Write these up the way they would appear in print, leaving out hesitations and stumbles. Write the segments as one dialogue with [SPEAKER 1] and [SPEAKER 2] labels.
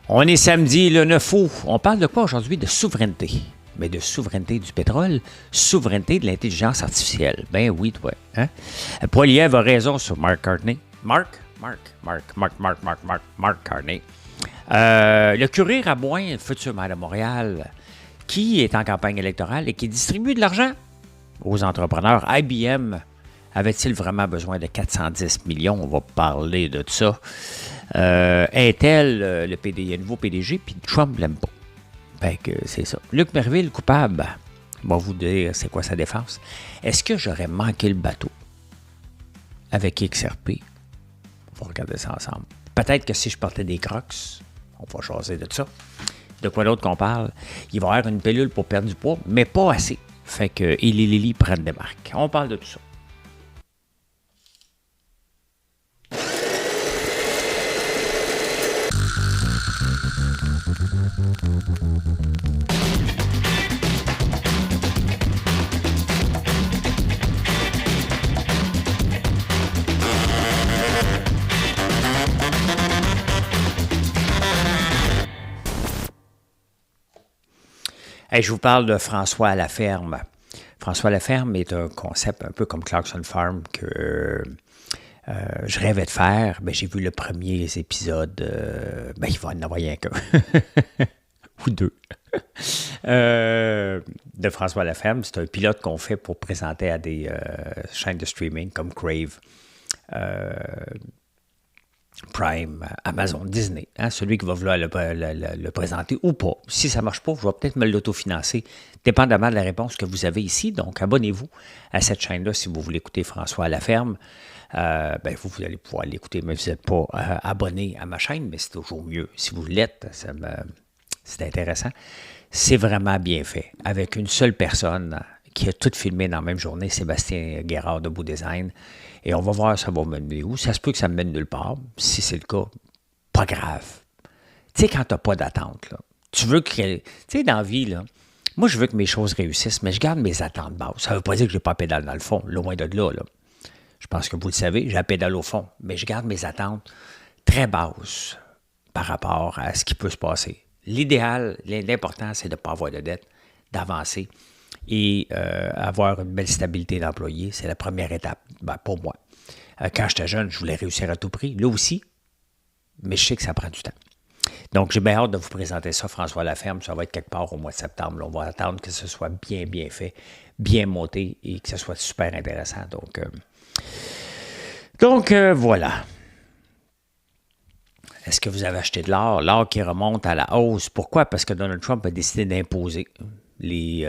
[SPEAKER 1] On est samedi le 9 août. On parle de quoi aujourd'hui? De souveraineté. Mais de souveraineté du pétrole, souveraineté de l'intelligence artificielle. Ben oui, toi. Hein? Poilievre a raison sur Mark Carney. Mark Carney. Le curé Rabouin, futur maire de Montréal, qui est en campagne électorale et qui distribue de l'argent aux entrepreneurs. IBM avait-il vraiment besoin de 410 millions? On va parler de ça. Intel, le nouveau PDG, puis Trump ne l'aime pas. Fait que c'est ça. Luc Merville, coupable, va vous dire c'est quoi sa défense. Est-ce que j'aurais manqué le bateau avec XRP? On va regarder ça ensemble. Peut-être que si je portais des Crocs, on va jaser de ça. De quoi d'autre qu'on parle? Il va y avoir une pilule pour perdre du poids, mais pas assez. Fait que Eli Lilly prennent des marques. On parle de tout ça. Hey, je vous parle de François Laferme. François Laferme est un concept un peu comme Clarkson Farm que je rêvais de faire. Ben, j'ai vu le premier épisode. Il va en avoir rien qu'un. Ou deux. De François Laferme. C'est un pilote qu'on fait pour présenter à des chaînes de streaming comme Crave, Prime, Amazon, Disney. Hein, celui qui va vouloir le présenter ou pas. Si ça ne marche pas, je vais peut-être me l'autofinancer, dépendamment de la réponse que vous avez ici. Donc, abonnez-vous à cette chaîne-là si vous voulez écouter François Laferme. Vous allez pouvoir l'écouter, mais vous n'êtes pas abonné à ma chaîne, mais c'est toujours mieux. Si vous l'êtes, c'est intéressant. C'est vraiment bien fait. Avec une seule personne qui a tout filmé dans la même journée, Sébastien Guérard de Beau Design. Et on va voir ça va mener où. Ça se peut que ça me mène nulle part. Si c'est le cas, pas grave. Tu sais, quand tu n'as pas d'attente, là, tu veux que... Tu sais, dans la vie, là, moi, je veux que mes choses réussissent, mais je garde mes attentes basses. Ça ne veut pas dire que je n'ai pas pédale dans le fond, loin de là, là. Je pense que vous le savez, j'ai la pédale au fond. Mais je garde mes attentes très basses par rapport à ce qui peut se passer. L'idéal, l'important, c'est de ne pas avoir de dette, d'avancer et avoir une belle stabilité d'employé. C'est la première étape pour moi. Quand j'étais jeune, je voulais réussir à tout prix. Là aussi, mais je sais que ça prend du temps. Donc, j'ai bien hâte de vous présenter ça, François Laferme. Ça va être quelque part au mois de septembre. Là, on va attendre que ce soit bien fait, bien monté et que ce soit super intéressant. Donc, voilà. Est-ce que vous avez acheté de l'or? L'or qui remonte à la hausse. Pourquoi? Parce que Donald Trump a décidé d'imposer les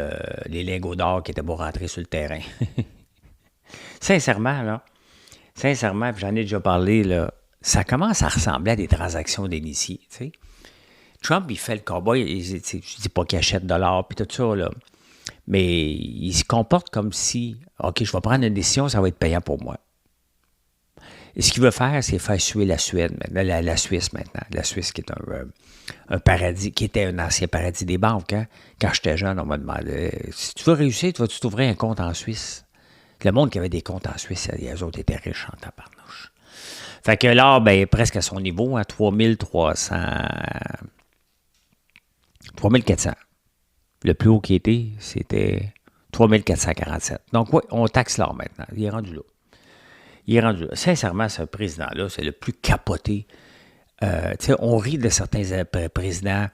[SPEAKER 1] lingots d'or qui étaient pour rentrer sur le terrain. Sincèrement, puis j'en ai déjà parlé, là, ça commence à ressembler à des transactions d'initiés. Tu sais. Trump, il fait le cowboy, je ne dis pas qu'il achète de l'or puis tout ça, là, mais il se comporte comme si, OK, je vais prendre une décision, ça va être payant pour moi. Et ce qu'il veut faire, c'est faire suer la Suède, la Suisse maintenant. La Suisse qui est un paradis, qui était un ancien paradis des banques. Hein? Quand j'étais jeune, on m'a demandé, si tu veux réussir, tu vas-tu t'ouvrir un compte en Suisse? Le monde qui avait des comptes en Suisse, les autres étaient riches en tabarnouche. Fait que l'or, presque à son niveau, hein, 3400. Le plus haut qui était, c'était 3447. Donc, oui, on taxe l'or maintenant. Il est rendu là. Sincèrement, ce président-là, c'est le plus capoté. On rit de certains présidents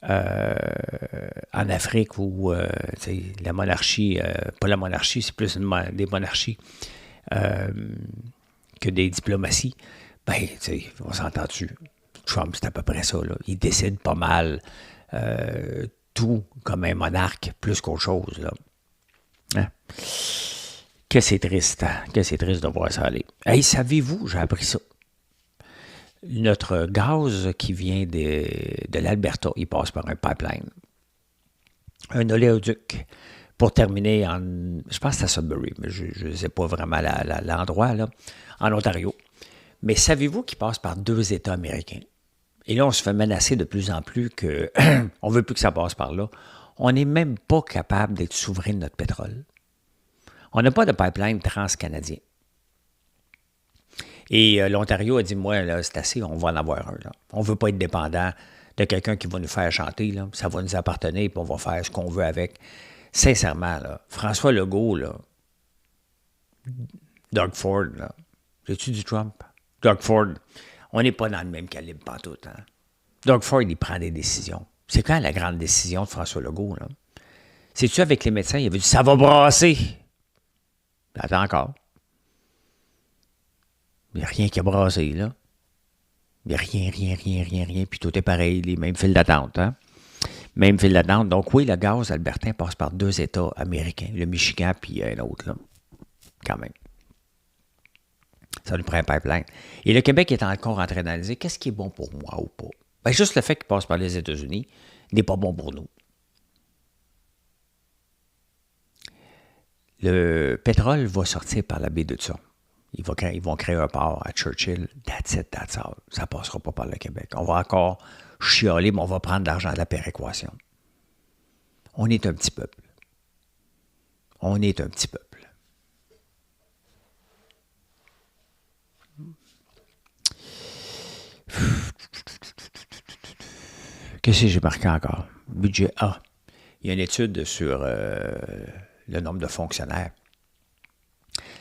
[SPEAKER 1] en Afrique où la monarchie, pas la monarchie, c'est plus des monarchies que des diplomaties. On s'entend dessus. Trump, c'est à peu près ça. Là. Il décide pas mal tout comme un monarque, plus qu'autre chose. Là. Hein? Que c'est triste, hein? Que c'est triste de voir ça aller. Hey, savez-vous, j'ai appris ça. Notre gaz qui vient de l'Alberta, il passe par un pipeline. Un oléoduc. Pour terminer je pense que c'est à Sudbury, mais je ne sais pas vraiment l'endroit, là, en Ontario. Mais savez-vous qu'il passe par 2 États américains? Et là, on se fait menacer de plus en plus qu'on ne veut plus que ça passe par là. On n'est même pas capable d'être souverain de notre pétrole. On n'a pas de pipeline transcanadien. Et l'Ontario a dit, moi, là, c'est assez, on va en avoir un. Là. On ne veut pas être dépendant de quelqu'un qui va nous faire chanter, là. Ça va nous appartenir, puis on va faire ce qu'on veut avec. Sincèrement, là, François Legault, là, Doug Ford, là, c'est-tu du Trump? Doug Ford, on n'est pas dans le même calibre pantoute, hein? Doug Ford, il prend des décisions. C'est quand la grande décision de François Legault, là? C'est-tu avec les médecins, il avait dit « ça va brasser ». Attends encore. Il n'y a rien qui a brassé, là. Il n'y a rien. Puis tout est pareil, les mêmes files d'attente, hein? Même file d'attente. Donc oui, le gaz albertain passe par 2 États américains, le Michigan puis un autre, là. Quand même. Ça nous prend un pipeline. Et le Québec est encore en train d'analyser qu'est-ce qui est bon pour moi ou pas. Bien, juste le fait qu'il passe par les États-Unis n'est pas bon pour nous. Le pétrole va sortir par la baie d'Hudson. Ils vont créer un port à Churchill. That's it, that's all. Ça ne passera pas par le Québec. On va encore chialer, mais on va prendre de l'argent de la péréquation. On est un petit peuple. On est un petit peuple. Qu'est-ce que j'ai marqué encore? Budget A. Il y a une étude sur le nombre de fonctionnaires.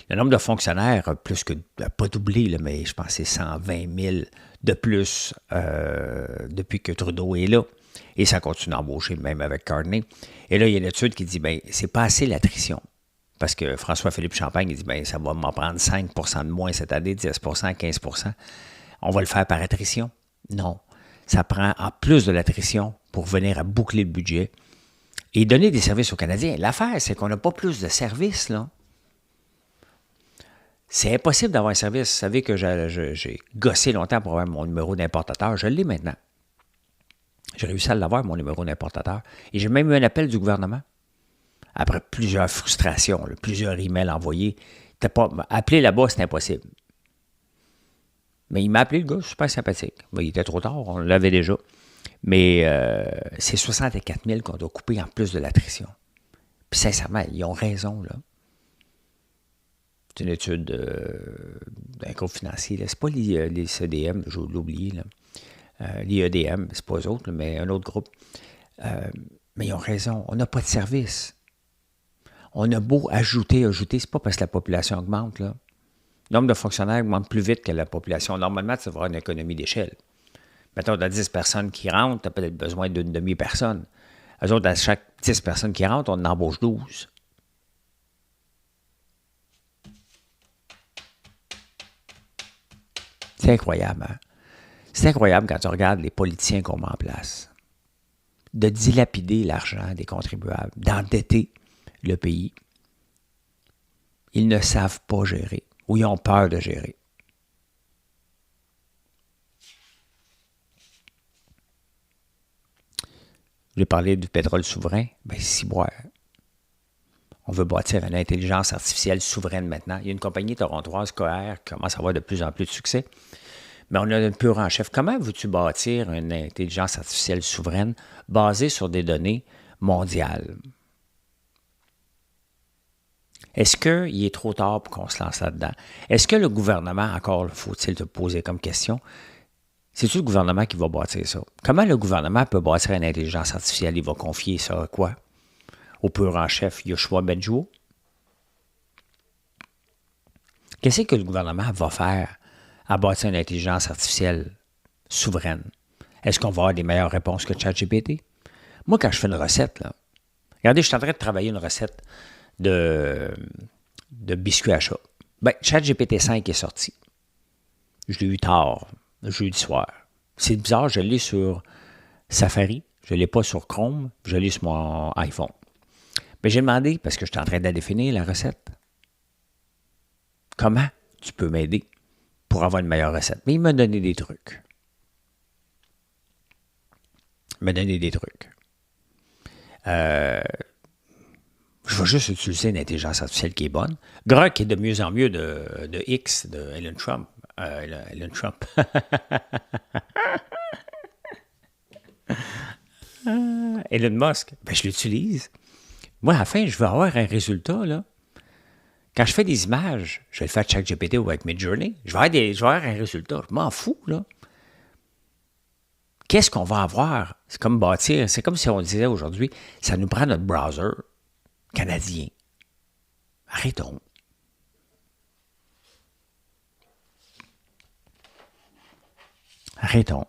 [SPEAKER 1] Le nombre de fonctionnaires a plus que, pas doublé, là, mais je pense que c'est 120 000 de plus depuis que Trudeau est là. Et ça continue d'embaucher, même avec Carney. Et là, il y a une étude qui dit, bien, c'est pas assez l'attrition. Parce que François-Philippe Champagne, il dit, bien, ça va m'en prendre 5 de moins cette année, 10 15 On va le faire par attrition. Non. Ça prend en plus de l'attrition pour venir à boucler le budget et donner des services aux Canadiens. L'affaire, c'est qu'on n'a pas plus de services, là. C'est impossible d'avoir un service. Vous savez que j'ai gossé longtemps pour avoir mon numéro d'importateur. Je l'ai maintenant. J'ai réussi à l'avoir, mon numéro d'importateur. Et j'ai même eu un appel du gouvernement. Après plusieurs frustrations, là, plusieurs emails envoyés. Appeler là-bas, c'est impossible. Mais il m'a appelé, le gars, super sympathique. Ben, il était trop tard, on l'avait déjà. Mais c'est 64 000 qu'on doit couper en plus de l'attrition. Puis sincèrement, ils ont raison, là. C'est une étude d'un groupe financier. Ce n'est pas les CDM, je l'ai oublié, là. Les EDM, c'est pas eux autres, là, mais un autre groupe. Mais ils ont raison. On n'a pas de service. On a beau ajouter, c'est pas parce que la population augmente, là. Le nombre de fonctionnaires augmente plus vite que la population. Normalement, tu vas avoir une économie d'échelle. Mettons, tu as 10 personnes qui rentrent, tu as peut-être besoin d'une demi-personne. Eux autres, à chaque 10 personnes qui rentrent, on en embauche 12. C'est incroyable, hein? C'est incroyable quand tu regardes les politiciens qu'on met en place. De dilapider l'argent des contribuables, d'endetter le pays. Ils ne savent pas gérer ou ils ont peur de gérer. J'ai parlé du pétrole souverain. Bien, si boire. On veut bâtir une intelligence artificielle souveraine maintenant. Il y a une compagnie torontoise, Coher, qui commence à avoir de plus en plus de succès. Mais on a un pur en chef. Comment veux-tu bâtir une intelligence artificielle souveraine basée sur des données mondiales? Est-ce qu'il est trop tard pour qu'on se lance là-dedans? Est-ce que le gouvernement, encore, faut-il te poser comme question, c'est-tu le gouvernement qui va bâtir ça? Comment le gouvernement peut bâtir une intelligence artificielle? Il va confier ça à quoi? Au pur en chef Yoshua Bengio? Qu'est-ce que le gouvernement va faire à bâtir une intelligence artificielle souveraine? Est-ce qu'on va avoir des meilleures réponses que ChatGPT? Moi, quand je fais une recette, là, regardez, je suis en train de travailler une recette de biscuits à chat. Bien, ChatGPT 5 est sorti. Je l'ai eu tard, jeudi soir. C'est bizarre, je l'ai sur Safari, je ne l'ai pas sur Chrome, je l'ai sur mon iPhone. Mais j'ai demandé, parce que j'étais en train de la définir, la recette. Comment tu peux m'aider pour avoir une meilleure recette? Mais il m'a donné des trucs. Je vais juste utiliser une intelligence artificielle qui est bonne. Grok est de mieux en mieux de X, de Elon Trump. Elon Trump. Elon Musk. Ben, je l'utilise. Moi, à la fin, je veux avoir un résultat, là. Quand je fais des images, je vais le faire avec ChatGPT ou avec Midjourney. Je vais avoir un résultat. Je m'en fous, là. qu'est-ce qu'on va avoir? C'est comme bâtir, c'est comme si on disait aujourd'hui, ça nous prend notre browser canadien. Arrêtons. Arrêtons.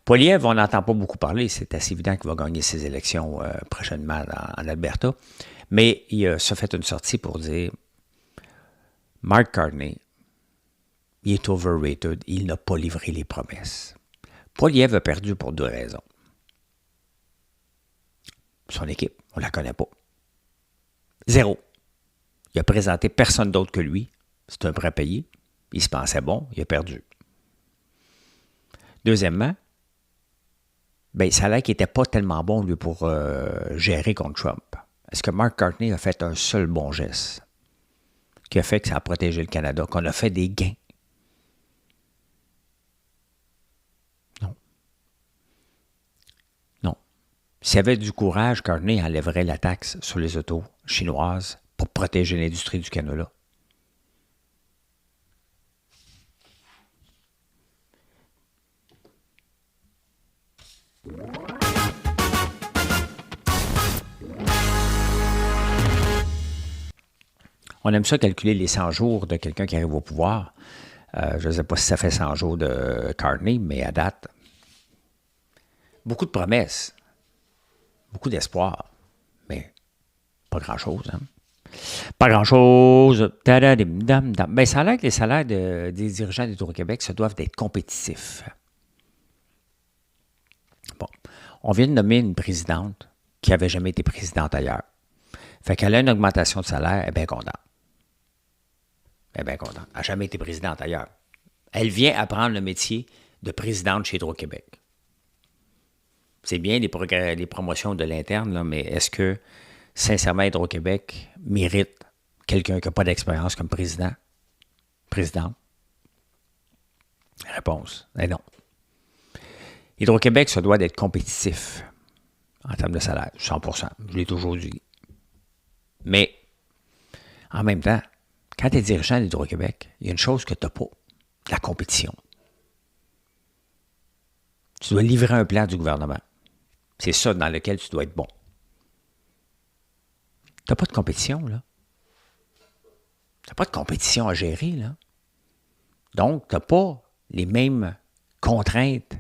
[SPEAKER 1] Poilievre, on n'entend pas beaucoup parler. C'est assez évident qu'il va gagner ses élections prochainement en Alberta. Mais il a fait une sortie pour dire Mark Carney, il est overrated. Il n'a pas livré les promesses. Poilievre a perdu pour 2 raisons. Son équipe, on ne la connaît pas. 0. Il a présenté personne d'autre que lui. C'est un prêt payé. Il se pensait bon, il a perdu. Deuxièmement, ça a l'air qu'il n'était pas tellement bon, lui, pour gérer contre Trump. Est-ce que Mark Carney a fait un seul bon geste qui a fait que ça a protégé le Canada, qu'on a fait des gains? Non. Non. S'il y avait du courage, Carney enlèverait la taxe sur les autos chinoises pour protéger l'industrie du Canada. On aime ça calculer les 100 jours de quelqu'un qui arrive au pouvoir. Je ne sais pas si ça fait 100 jours de Carney, mais à date, beaucoup de promesses, beaucoup d'espoir, mais pas grand-chose. Hein? Pas grand-chose. Ça a l'air que les salaires des dirigeants d'Hydro-Québec se doivent d'être compétitifs. Bon, on vient de nommer une présidente qui n'avait jamais été présidente ailleurs. Fait qu'elle a une augmentation de salaire, elle est bien contente. Elle est bien contente. Elle n'a jamais été présidente ailleurs. Elle vient apprendre le métier de présidente chez Hydro-Québec. C'est bien les promotions de l'interne, là, mais est-ce que, sincèrement, Hydro-Québec mérite quelqu'un qui n'a pas d'expérience comme président? Présidente? Réponse, non. Hydro-Québec se doit d'être compétitif en termes de salaire, 100%. Je l'ai toujours dit. Mais, en même temps, quand tu es dirigeant d'Hydro-Québec, il y a une chose que tu n'as pas, la compétition. Tu dois livrer un plan du gouvernement. C'est ça dans lequel tu dois être bon. Tu n'as pas de compétition, là. Tu n'as pas de compétition à gérer, là. Donc, tu n'as pas les mêmes contraintes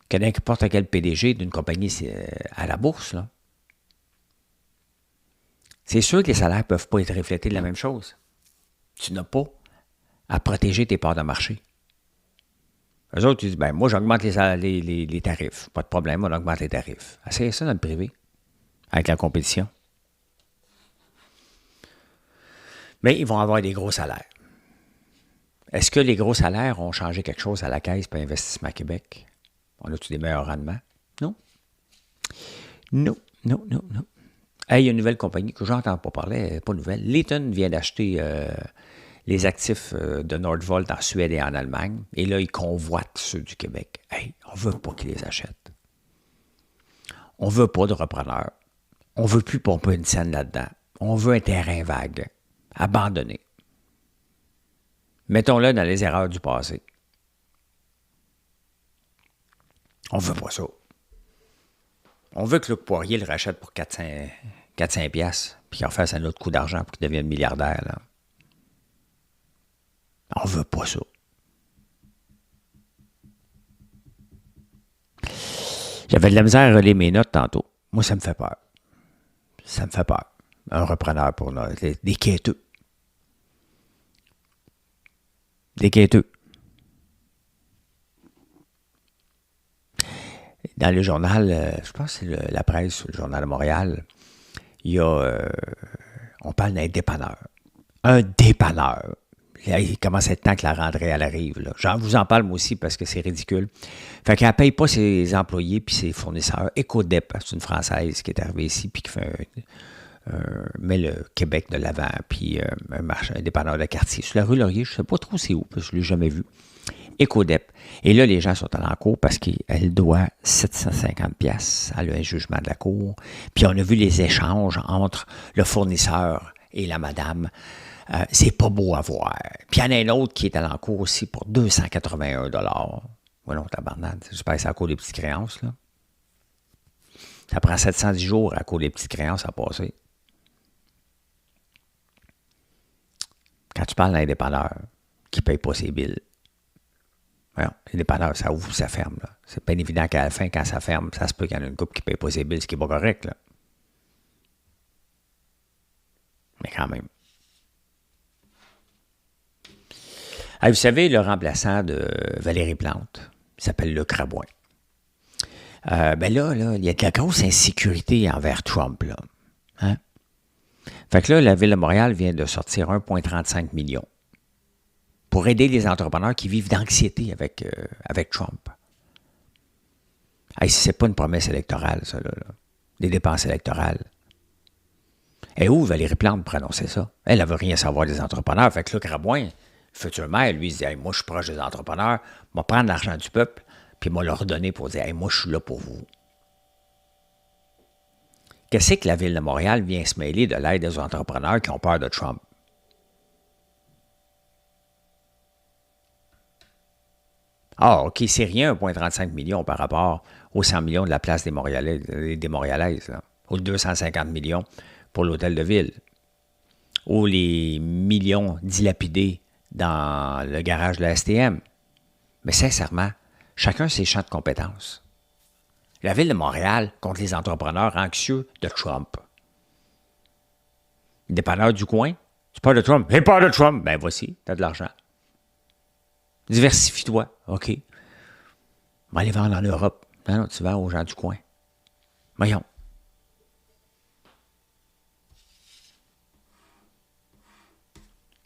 [SPEAKER 1] que n'importe quel PDG d'une compagnie à la bourse, là. C'est sûr que les salaires ne peuvent pas être reflétés de la même chose. Tu n'as pas à protéger tes parts de marché. Eux autres, ils disent, moi, j'augmente les tarifs. Pas de problème, on augmente les tarifs. Essayez ça dans le privé, avec la compétition. Mais ils vont avoir des gros salaires. Est-ce que les gros salaires ont changé quelque chose à la Caisse pour Investissement Québec? On a-tu des meilleurs rendements? Non. Non. Hey, il y a une nouvelle compagnie que j'entends pas parler, pas nouvelle. Layton vient d'acheter les actifs de Nordvolt en Suède et en Allemagne. Et là, ils convoitent ceux du Québec. Hey, on veut pas qu'ils les achètent. On veut pas de repreneurs. On veut plus pomper une scène là-dedans. On veut un terrain vague, abandonné. Mettons-le dans les erreurs du passé. On veut pas ça. On veut que Luc Poirier le rachète pour 400 piastres, puis qu'il en fasse un autre coup d'argent pour qu'il devienne milliardaire. Là. On veut pas ça. J'avais de la misère à relire mes notes tantôt. Moi, ça me fait peur. Ça me fait peur. Un repreneur pour des quêteux. Des quêteux. Dans le journal, je pense que c'est la presse, le journal de Montréal, il y a, on parle d'un dépanneur. Un dépanneur. Il commence à être temps que la rentrée elle arrive. Là. Je vous en parle moi aussi parce que c'est ridicule. Fait qu'elle ne paye pas ses employés puis ses fournisseurs. Ecodep, c'est une Française qui est arrivée ici puis qui fait met le Québec de l'avant puis un dépanneur de quartier. Sur la rue Laurier, je ne sais pas trop c'est où, parce que je ne l'ai jamais vu. Ecodep. Et là, les gens sont allés en cour parce qu'elle doit 750 pièces. Elle a un jugement de la cour. Puis on a vu les échanges entre le fournisseur et la madame. C'est pas beau à voir. Puis il y en a un autre qui est allé en cours aussi pour 281 $. Voilà, tabarnade. J'espère que c'est à cause des petites créances, là. Ça prend 710 jours à cause des petites créances à passer. Quand tu parles d'un dépanneur qui ne paye pas ses billes, voyons, les dépanneurs, ça ouvre, ça ferme. Là. C'est bien évident qu'à la fin, quand ça ferme, ça se peut qu'il y en ait une couple qui ne paye pas ses billes, ce qui n'est pas correct. Là. Mais quand même. Ah, vous savez, le remplaçant de Valérie Plante, il s'appelle Luc Rabouin. Ben là, il y a de la grosse insécurité envers Trump. Là. Hein? Fait que là, la Ville de Montréal vient de sortir 1,35 million pour aider les entrepreneurs qui vivent d'anxiété avec Trump. Hey, c'est pas une promesse électorale, ça, là. Des dépenses électorales. Et où Valérie Plante pour annoncer ça? Elle veut rien savoir des entrepreneurs. Fait que là, Crabouin, futur maire, lui, il se dit hey, moi, je suis proche des entrepreneurs, je vais prendre l'argent du peuple, puis moi, leur redonner pour dire hey, moi, je suis là pour vous. Qu'est-ce que la Ville de Montréal vient se mêler de l'aide des entrepreneurs qui ont peur de Trump? Ah, OK, c'est rien, 1,35 million par rapport aux 100 millions de la place des Montréalaises, là, aux 250 millions pour l'hôtel de ville, ou les millions dilapidés dans le garage de la STM. Mais sincèrement, chacun ses champs de compétences. La Ville de Montréal contre les entrepreneurs anxieux de Trump. Les dépanneurs du coin, tu parles de Trump. J'ai peur de Trump. Ben voici, t'as de l'argent. Diversifie-toi. OK. On va aller vendre en Europe. Non, tu vends aux gens du coin. Voyons.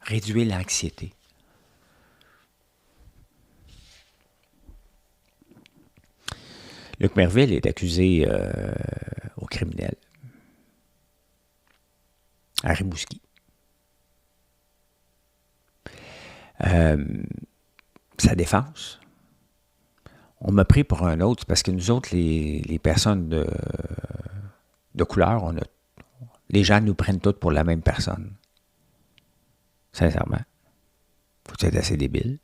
[SPEAKER 1] Réduire l'anxiété. Luc Merville est accusé au criminel à Rimouski. Sa défense, on m'a pris pour un autre, parce que nous autres, les personnes de couleur, les gens nous prennent toutes pour la même personne. Sincèrement. Faut être assez débile.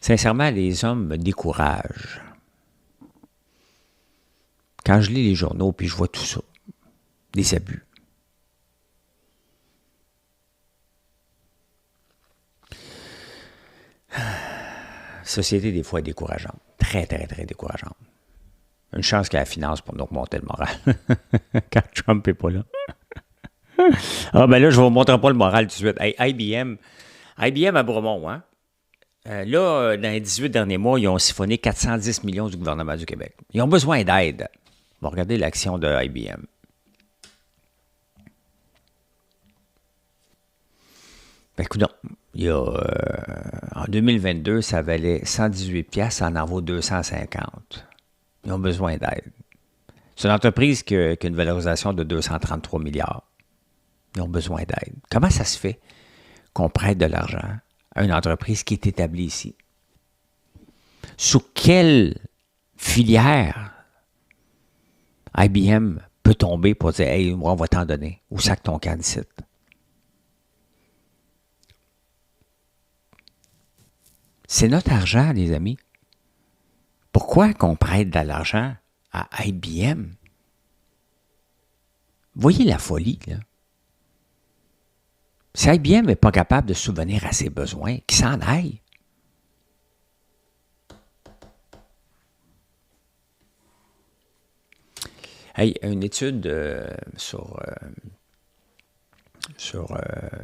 [SPEAKER 1] Sincèrement, les hommes me découragent. Quand je lis les journaux, puis je vois tout ça, des abus. Société, des fois, est décourageante. Très, très, très décourageante. Une chance qu'il y a la finance pour nous remonter le moral. Quand Trump n'est pas là. Ah, ben là, je ne vous montrerai pas le moral tout de suite. Hey, IBM à Bromont, hein? Là, dans les 18 derniers mois, ils ont siphonné 410 millions du gouvernement du Québec. Ils ont besoin d'aide. On va regarder l'action de IBM. Ben, écoute, il y a, en 2022, ça valait 118 piastres, ça en vaut 250. Ils ont besoin d'aide. C'est une entreprise qui a une valorisation de 233 milliards. Ils ont besoin d'aide. Comment ça se fait qu'on prête de l'argent à une entreprise qui est établie ici? Sous quelle filière IBM peut tomber pour dire « Hey, on va t'en donner. Où ça que ton camp d'ici? » C'est notre argent, les amis. Pourquoi qu'on prête de l'argent à IBM? Voyez la folie, là. Si IBM n'est pas capable de subvenir à ses besoins, qu'il s'en aille. Hey, une étude sur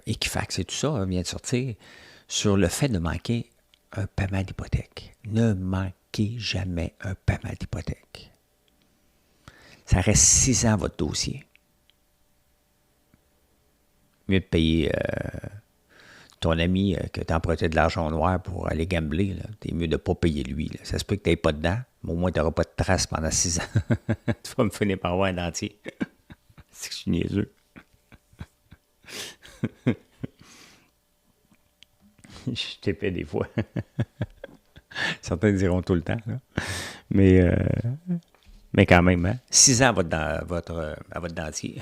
[SPEAKER 1] Equifax et tout ça vient de sortir sur le fait de manquer un paiement d'hypothèque. Ne manquez jamais un paiement d'hypothèque. Ça reste 6 ans votre dossier. Mieux de payer ton ami que tu emprunté de l'argent noir pour aller gambler. T'es mieux de ne pas payer lui. Là. Ça se peut que tu n'aies pas dedans, mais au moins tu n'auras pas de traces pendant 6 ans. Tu vas me finir par avoir un dentier. C'est que je suis niaiseux. Je t'épais des fois. Certains diront tout le temps. Là. Mais Mais quand même, hein? 6 ans à votre dentier,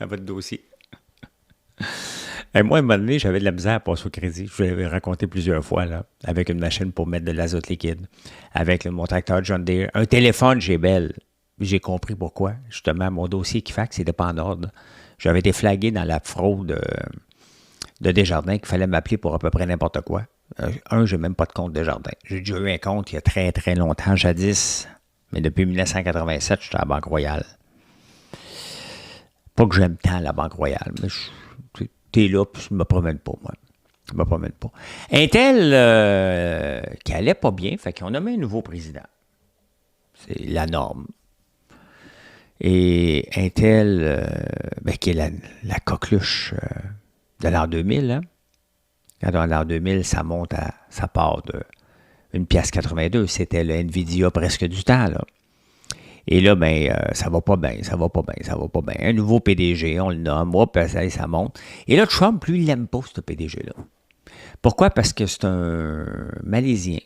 [SPEAKER 1] à votre dossier. Et moi, à un moment donné, j'avais de la misère à passer au crédit. Je vous l'avais raconté plusieurs fois, là, avec une machine pour mettre de l'azote liquide, avec mon tracteur John Deere, un téléphone chez Bell. J'ai compris pourquoi. Justement, mon dossier Equifax n'était pas en ordre. J'avais été flagué dans la fraude de Desjardins qu'il fallait m'appeler pour à peu près n'importe quoi. Je n'ai même pas de compte Desjardins. J'ai déjà eu un compte il y a très, très longtemps, jadis. Mais depuis 1987, j'étais à la Banque Royale. Pas que j'aime tant la Banque Royale, mais t'es là, puis je ne me promène pas, moi. Je me promène pas. Intel, qui allait pas bien, fait qu'on a mis un nouveau président. C'est la norme. Et Intel, qui est la coqueluche de l'an 2000, hein? Quand dans l'an 2000, ça part de 1,82 $. C'était le Nvidia presque du temps, là. Et là, ça va pas bien. Un nouveau PDG, on le nomme, ça monte. Et là, Trump, lui, il n'aime pas ce PDG-là. Pourquoi? Parce que c'est un Malaisien.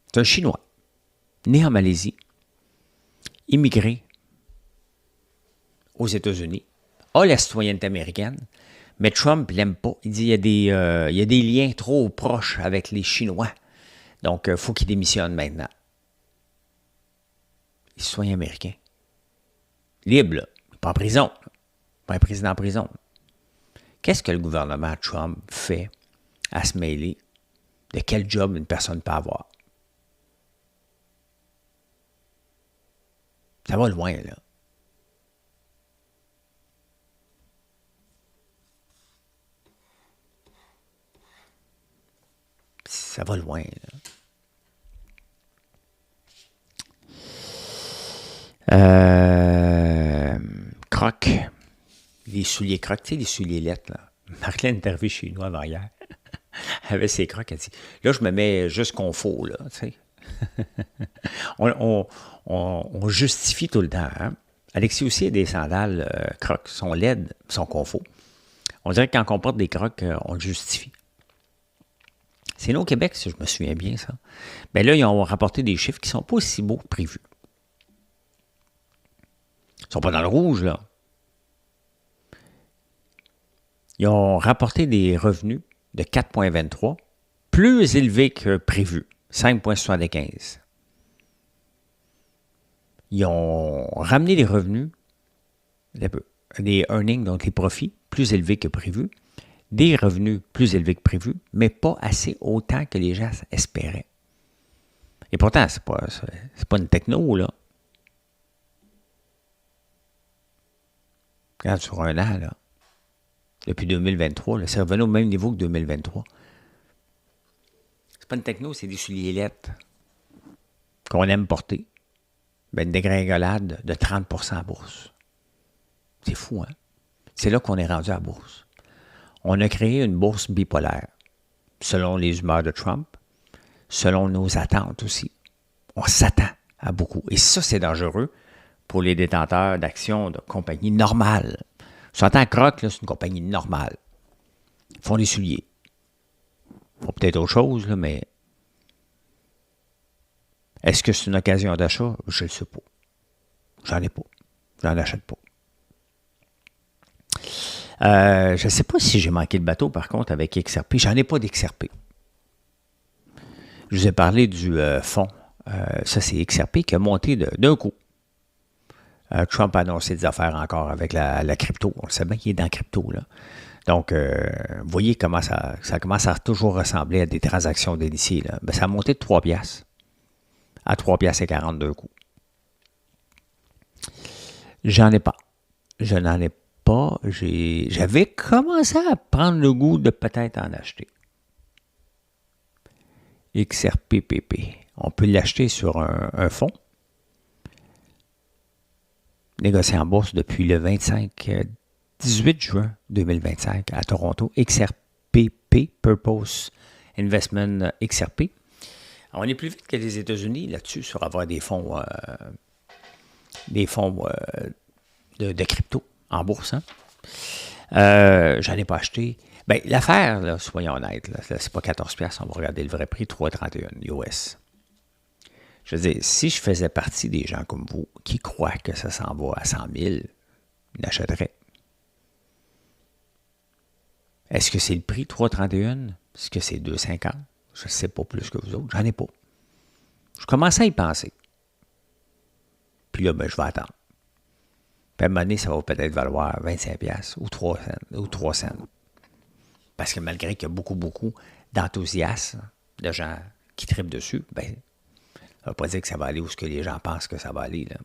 [SPEAKER 1] C'est un Chinois, né en Malaisie, immigré aux États-Unis, a la citoyenneté américaine, mais Trump l'aime pas. Il dit qu'il y a des liens trop proches avec les Chinois. Donc, il faut qu'il démissionne maintenant. Les citoyens américains. Libre, là. Pas en prison. Pas un président en prison. Qu'est-ce que le gouvernement Trump fait à se mêler de quel job une personne peut avoir? Ça va loin, là. Ça va loin, là. Crocs. Les souliers crocs, tu sais, les souliers lettres, là. Marlène est arrivée chez nous avant hier. Elle avait ses crocs, elle dit, là, je me mets juste confort, là, tu sais. on justifie tout le temps, hein. Alexis aussi a des sandales crocs, sont laides, sont confort. On dirait que quand on porte des crocs, on le justifie. C'est nous au Québec, si je me souviens bien, ça. Bien là, ils ont rapporté des chiffres qui ne sont pas aussi beaux que prévus. Ils ne sont pas dans le rouge, là. Ils ont rapporté des revenus de 4,23, plus élevés que prévu, 5,75. Ils ont ramené des revenus, des earnings, donc les profits, plus élevés que prévu, des revenus plus élevés que prévu, mais pas assez autant que les gens espéraient. Et pourtant, c'est pas une techno, là. Regarde sur un an, là. Depuis 2023, là, c'est revenu au même niveau que 2023. C'est pas une techno, c'est des souliers lettres qu'on aime porter. Une dégringolade de 30% à bourse. C'est fou, hein? C'est là qu'on est rendu à la bourse. On a créé une bourse bipolaire, selon les humeurs de Trump, selon nos attentes aussi. On s'attend à beaucoup. Et ça, c'est dangereux pour les détenteurs d'actions de compagnies normales. On s'entend Crocs, là, c'est une compagnie normale. Ils font des souliers. Ils font peut-être autre chose, là, mais est-ce que c'est une occasion d'achat? Je ne le sais pas. J'en ai pas. J'en achète pas. Je ne sais pas si j'ai manqué le bateau, par contre, avec XRP. J'en ai pas d'XRP. Je vous ai parlé du fonds. Ça, c'est XRP qui a monté d'un coup. Trump a annoncé des affaires encore avec la crypto. On sait bien qu'il est dans la crypto, là. Donc, vous voyez comment ça commence à toujours ressembler à des transactions d'initiés, là. Ben, ça a monté de 3 piastres à 3,40 $. Coups. J'en ai pas. Je n'en ai pas. J'avais commencé à prendre le goût de peut-être en acheter. XRPPP. On peut l'acheter sur un fonds. Négocié en bourse depuis le 18 juin 2025 à Toronto. XRPP, Purpose Investment XRP. On est plus vite que les États-Unis là-dessus sur avoir des fonds de crypto en bourse. Hein? J'en ai pas acheté. Bien, l'affaire, là, soyons honnêtes, là, c'est pas 14$, on va regarder le vrai prix, 3,31 US. Je veux dire, si je faisais partie des gens comme vous qui croient que ça s'en va à 100 000, ils l'achèteraient. Est-ce que c'est le prix 3,31? Est-ce que c'est 2,50? Je ne sais pas plus que vous autres. J'en ai pas. Je commence à y penser. Puis là, ben, je vais attendre. Puis à un moment donné, ça va peut-être valoir 25$ ou 3 cents. Ou 3 cents. Parce que malgré qu'il y a beaucoup d'enthousiasme, de gens qui trippent dessus, ben, ça ne va pas dire que ça va aller où ce que les gens pensent que ça va aller, là.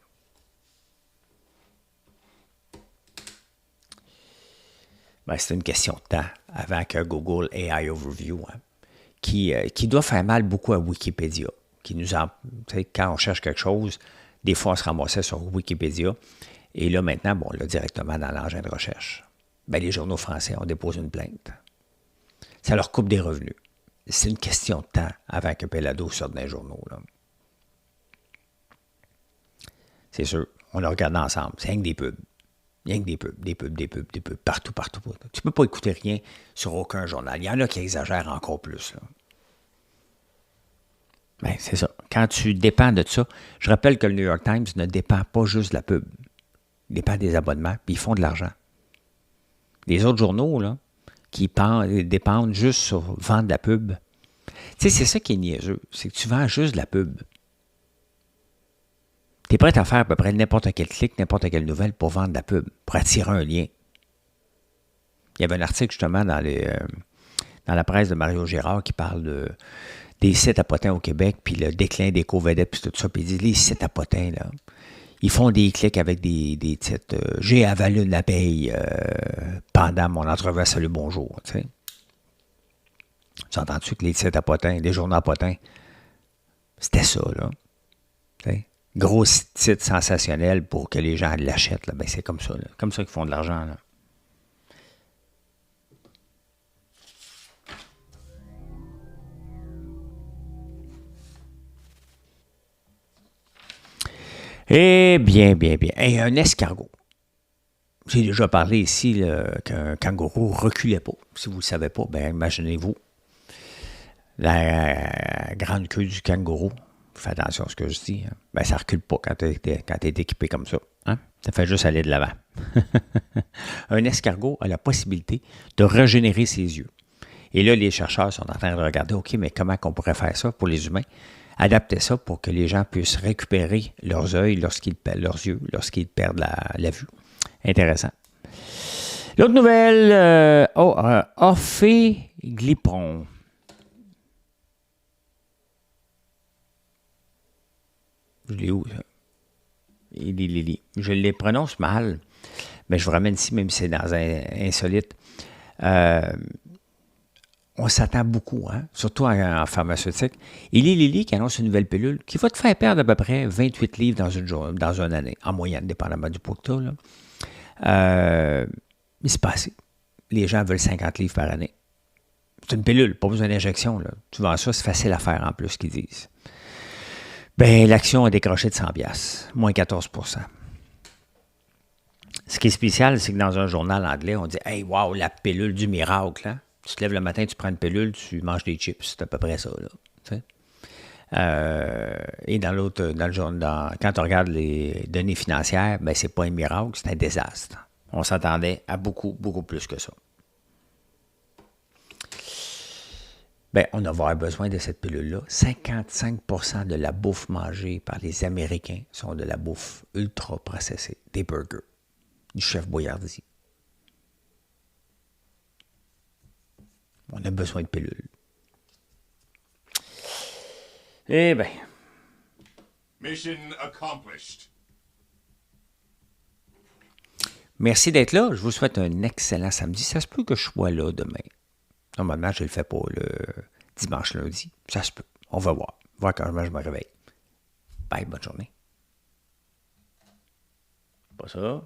[SPEAKER 1] Ben, c'est une question de temps avant que Google AI Overview, hein, qui doit faire mal beaucoup à Wikipédia. Qui nous quand on cherche quelque chose, des fois on se ramassait sur Wikipédia. Et là, maintenant, bon, là, directement dans l'engin de recherche. Ben, les journaux français ont déposé une plainte. Ça leur coupe des revenus. C'est une question de temps avant que Pelado sorte dans les journaux, là. C'est sûr. On le regarde ensemble. C'est rien que des pubs. Rien que des pubs, partout. Tu ne peux pas écouter rien sur aucun journal. Il y en a qui exagèrent encore plus, là. Bien, c'est ça. Quand tu dépends de ça, je rappelle que le New York Times ne dépend pas juste de la pub. Il dépend des abonnements, puis ils font de l'argent. Les autres journaux, là, qui dépendent juste sur vendre de la pub. Tu sais, c'est ça qui est niaiseux. C'est que tu vends juste de la pub. Tu es prêt à faire à peu près n'importe quel clic, n'importe quelle nouvelle pour vendre de la pub, pour attirer un lien. Il y avait un article justement dans la presse de Mario Gérard qui parle des sites à potins au Québec, puis le déclin des co-vedettes, puis tout ça. Puis il dit, les sites à potins, là, ils font des clics avec des titres. J'ai avalé une abeille pendant mon entrevue à Salut Bonjour. Tu sais. Tu entends-tu que les sites à potins, les journaux à potins, c'était ça, là. Tu sais. Gros titre sensationnel pour que les gens l'achètent. Là. Ben, c'est comme ça. Là. Comme ça qu'ils font de l'argent. Là. Eh bien. Et un escargot. J'ai déjà parlé ici là, qu'un kangourou ne reculait pas. Si vous ne le savez pas, ben imaginez-vous la grande queue du kangourou. Fais attention à ce que je dis. Hein. Ben, ça ne recule pas quand tu es équipé comme ça. Hein? Ça fait juste aller de l'avant. Un escargot a la possibilité de régénérer ses yeux. Et là, les chercheurs sont en train de regarder, OK, mais comment on pourrait faire ça pour les humains? Adapter ça pour que les gens puissent récupérer leurs yeux lorsqu'ils perdent la vue. Intéressant. L'autre nouvelle, Ophéglipon. Je l'ai où, ça? Je les prononce mal, mais je vous ramène ici, même si c'est dans un insolite. On s'attend beaucoup, hein? Surtout en pharmaceutique. Eli Lilly qui annonce une nouvelle pilule qui va te faire perdre à peu près 28 livres dans une année, en moyenne, dépendamment du poids que tu as. Mais c'est pas assez. Les gens veulent 50 livres par année. C'est une pilule, pas besoin d'injection. Là. Tu vends ça, c'est facile à faire en plus, qu'ils disent. Bien, l'action a décroché de 100$, moins 14%. Ce qui est spécial, c'est que dans un journal anglais, on dit « Hey, wow, la pilule du miracle. Hein? » Tu te lèves le matin, tu prends une pilule, tu manges des chips. C'est à peu près ça. Là, tu sais. Et dans le journal, quand on regarde les données financières, ben, c'est pas un miracle, c'est un désastre. On s'attendait à beaucoup plus que ça. Ben, on va avoir besoin de cette pilule-là. 55% de la bouffe mangée par les Américains sont de la bouffe ultra processée, des burgers, du chef Boyardee. On a besoin de pilules. Eh bien.
[SPEAKER 2] Mission accomplished.
[SPEAKER 1] Merci d'être là. Je vous souhaite un excellent samedi. Ça se peut que je sois là demain. Normalement, je ne le fais pas le dimanche, lundi. Ça se peut. On va voir. Voir quand je me réveille. Bye, bonne journée. Pas ça.